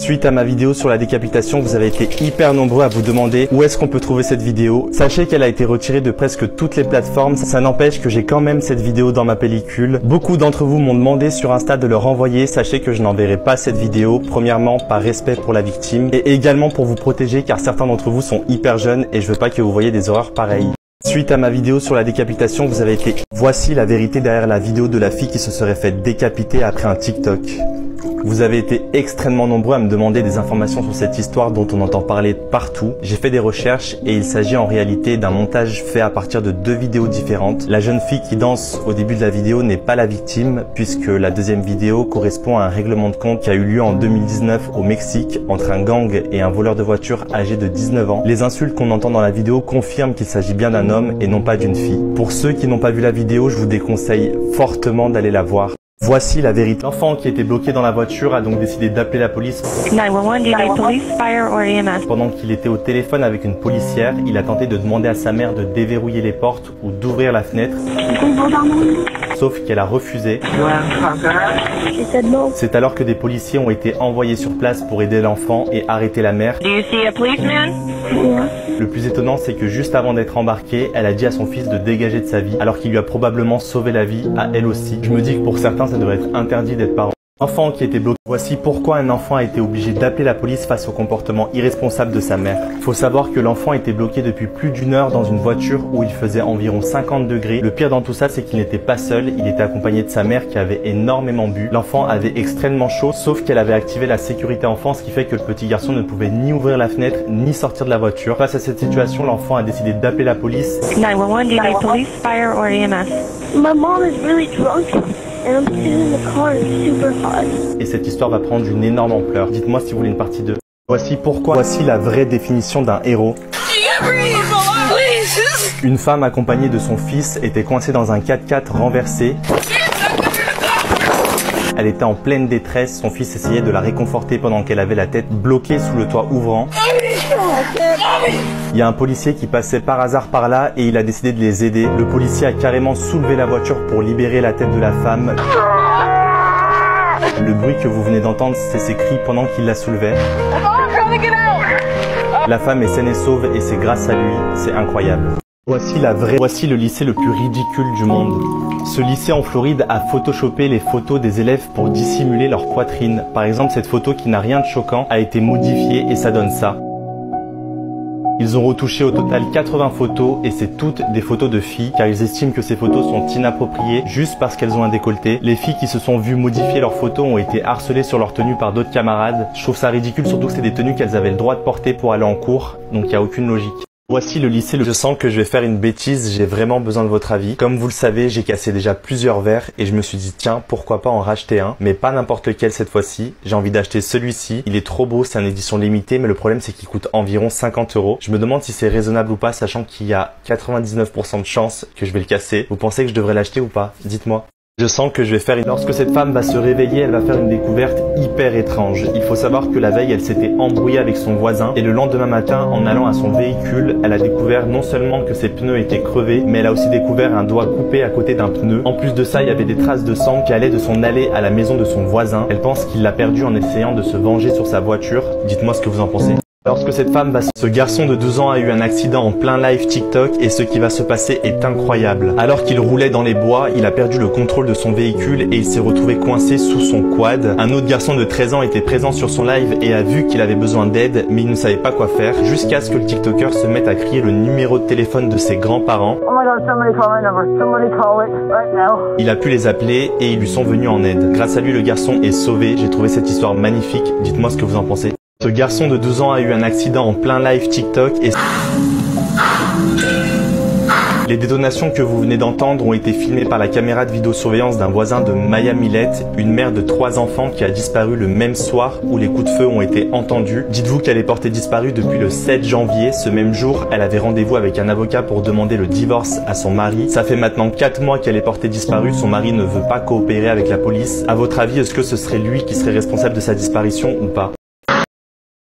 Suite à ma vidéo sur la décapitation, vous avez été hyper nombreux à vous demander où est-ce qu'on peut trouver cette vidéo. Sachez qu'elle a été retirée de presque toutes les plateformes. Ça n'empêche que j'ai quand même cette vidéo dans ma pellicule. Beaucoup d'entre vous m'ont demandé sur Insta de le renvoyer. Sachez que je n'enverrai pas cette vidéo. Premièrement, par respect pour la victime et également pour vous protéger car certains d'entre vous sont hyper jeunes et je veux pas que vous voyez des horreurs pareilles. Suite à ma vidéo sur la décapitation, vous avez été... Voici la vérité derrière la vidéo de la fille qui se serait faite décapiter après un TikTok. Vous avez été extrêmement nombreux à me demander des informations sur cette histoire dont on entend parler partout. J'ai fait des recherches et il s'agit en réalité d'un montage fait à partir de 2 vidéos différentes. La jeune fille qui danse au début de la vidéo n'est pas la victime puisque la deuxième vidéo correspond à un règlement de compte qui a eu lieu en 2019 au Mexique entre un gang et un voleur de voiture âgé de 19 ans. Les insultes qu'on entend dans la vidéo confirment qu'il s'agit bien d'un homme et non pas d'une fille. Pour ceux qui n'ont pas vu la vidéo, je vous déconseille fortement d'aller la voir. Voici la vérité. L'enfant qui était bloqué dans la voiture a donc décidé d'appeler la police. 911, do you need police, fire or EMS? Pendant qu'il était au téléphone avec une policière, il a tenté de demander à sa mère de déverrouiller les portes ou d'ouvrir la fenêtre. Sauf qu'elle a refusé. C'est alors que des policiers ont été envoyés sur place pour aider l'enfant et arrêter la mère. Do you see a policeman? Le plus étonnant, c'est que juste avant d'être embarquée, elle a dit à son fils de dégager de sa vie, alors qu'il lui a probablement sauvé la vie à elle aussi. Je me dis que pour certains, ça devrait être interdit d'être parent. Enfant qui était bloqué. Voici pourquoi un enfant a été obligé d'appeler la police face au comportement irresponsable de sa mère. Il faut savoir que l'enfant était bloqué depuis plus d'1 heure dans une voiture où il faisait environ 50 degrés. Le pire dans tout ça, c'est qu'il n'était pas seul, il était accompagné de sa mère qui avait énormément bu. L'enfant avait extrêmement chaud, sauf qu'elle avait activé la sécurité enfant, ce qui fait que le petit garçon ne pouvait ni ouvrir la fenêtre, ni sortir de la voiture. Face à cette situation, l'enfant a décidé d'appeler la police. 911, do you need police, fire or EMS? My mom is really drunk and I'm sitting in the car, it's super hot. Et cette histoire va prendre une énorme ampleur. Dites-moi si vous voulez une partie 2. Voici pourquoi. Voici la vraie définition d'un héros. Une femme accompagnée de son fils était coincée dans un 4x4 renversé. Elle était en pleine détresse, son fils essayait de la réconforter pendant qu'elle avait la tête bloquée sous le toit ouvrant. Il y a un policier qui passait par hasard par là et il a décidé de les aider. Le policier a carrément soulevé la voiture pour libérer la tête de la femme. Le bruit que vous venez d'entendre, c'est ses cris pendant qu'il la soulevait. La femme est saine et sauve et c'est grâce à lui, c'est incroyable. Voici la vraie. Voici le lycée le plus ridicule du monde. Ce lycée en Floride a photoshopé les photos des élèves pour dissimuler leur poitrine. Par exemple, cette photo qui n'a rien de choquant a été modifiée et ça donne ça. Ils ont retouché au total 80 photos et c'est toutes des photos de filles car ils estiment que ces photos sont inappropriées juste parce qu'elles ont un décolleté. Les filles qui se sont vues modifier leurs photos ont été harcelées sur leur tenue par d'autres camarades. Je trouve ça ridicule surtout que c'est des tenues qu'elles avaient le droit de porter pour aller en cours, donc il n'y a aucune logique. Voici le lycée. Je sens que je vais faire une bêtise, j'ai vraiment besoin de votre avis. Comme vous le savez, j'ai cassé déjà plusieurs verres et je me suis dit tiens, pourquoi pas en racheter un, mais pas n'importe lequel cette fois-ci. J'ai envie d'acheter celui-ci. Il est trop beau, c'est une édition limitée, mais le problème c'est qu'il coûte environ 50 €. Je me demande si c'est raisonnable ou pas, sachant qu'il y a 99% de chances que je vais le casser. Vous pensez que je devrais l'acheter ou pas? Dites-moi. Je sens que je vais faire... Lorsque cette femme va se réveiller, elle va faire une découverte hyper étrange. Il faut savoir que la veille, elle s'était embrouillée avec son voisin et le lendemain matin, en allant à son véhicule, elle a découvert non seulement que ses pneus étaient crevés, mais elle a aussi découvert un doigt coupé à côté d'un pneu. En plus de ça, il y avait des traces de sang qui allaient de son allée à la maison de son voisin. Elle pense qu'il l'a perdu en essayant de se venger sur sa voiture. Dites-moi ce que vous en pensez. Lorsque cette femme va... Ce garçon de 12 ans a eu un accident en plein live TikTok et ce qui va se passer est incroyable. Alors qu'il roulait dans les bois, il a perdu le contrôle de son véhicule et il s'est retrouvé coincé sous son quad. Un autre garçon de 13 ans était présent sur son live et a vu qu'il avait besoin d'aide mais il ne savait pas quoi faire jusqu'à ce que le TikToker se mette à crier le numéro de téléphone de ses grands-parents. Oh my God, somebody call my number. Somebody call it right now. Il a pu les appeler et ils lui sont venus en aide. Grâce à lui, le garçon est sauvé. J'ai trouvé cette histoire magnifique. Dites-moi ce que vous en pensez. Ce garçon de 12 ans a eu un accident en plein live TikTok et... Les détonations que vous venez d'entendre ont été filmées par la caméra de vidéosurveillance d'un voisin de Maya Millette, une mère de 3 enfants qui a disparu le même soir où les coups de feu ont été entendus. Dites-vous qu'elle est portée disparue depuis le 7 janvier. Ce même jour, elle avait rendez-vous avec un avocat pour demander le divorce à son mari. Ça fait maintenant 4 mois qu'elle est portée disparue. Son mari ne veut pas coopérer avec la police. À votre avis, est-ce que ce serait lui qui serait responsable de sa disparition ou pas ?